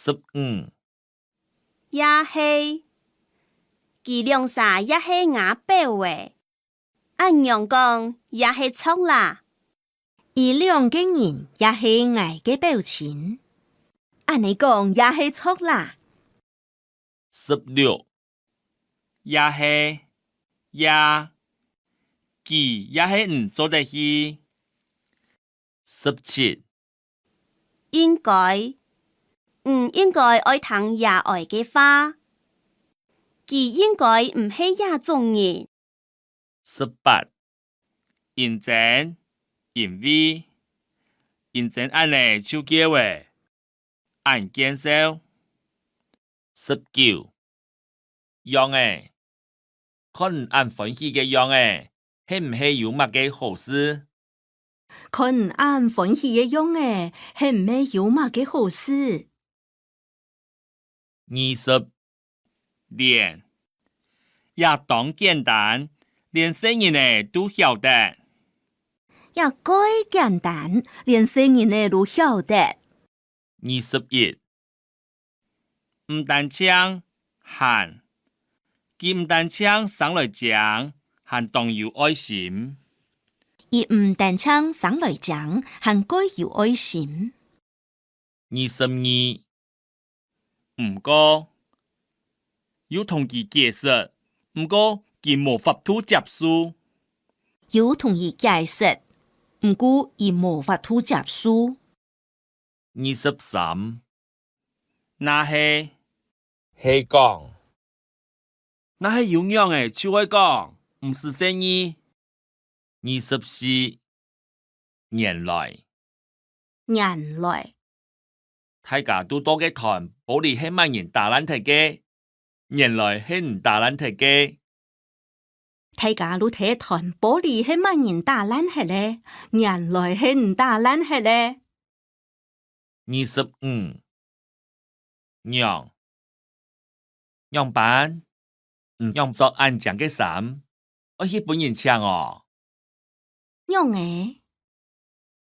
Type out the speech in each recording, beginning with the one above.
15也是，其量啥也是牙表的，按样讲也是错啦。伊两个人也是爱嘅表情，按你讲也是错啦。16也是也，佢也是唔做得去。17应该，应该爱听野外嘅话，佢应该唔系野种人。18認真因為認真按呢手叫話按減少。19樣誒，看按歡喜嘅樣誒，係唔係有乜嘅好事？看按歡喜嘅樣誒，係唔係有乜嘅好事20連也當簡單，連細人誒都曉得。也該簡單，連細人誒都曉得。21唔單槍喊，佢唔單槍上來講，還當有愛心。伊唔單槍上來講，還該有愛心。22唔過要同佢解釋，唔過佢無法度接受。有同伊解釋，唔過伊無法度接受。23那係講，那係有樣誒，就會講，唔是生意。24原來大家都多嘅談，保利係乜人打爛睇嘅，原來係唔打爛睇嘅。大家都睇團玻璃係乜人打爛係咧，原來係唔打爛係咧。25樣板樣作按獎嘅衫，我去本人唱哦。樣誒，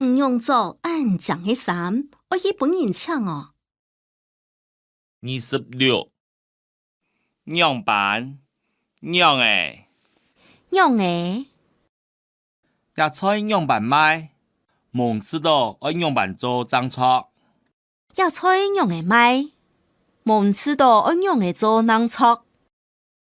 唔用作按獎嘅衫，我去本人唱哦。26樣板樣誒，樣誒，也菜樣板賣，冇知道我樣板做張錯。也菜樣誒賣，冇知道我樣誒做能錯。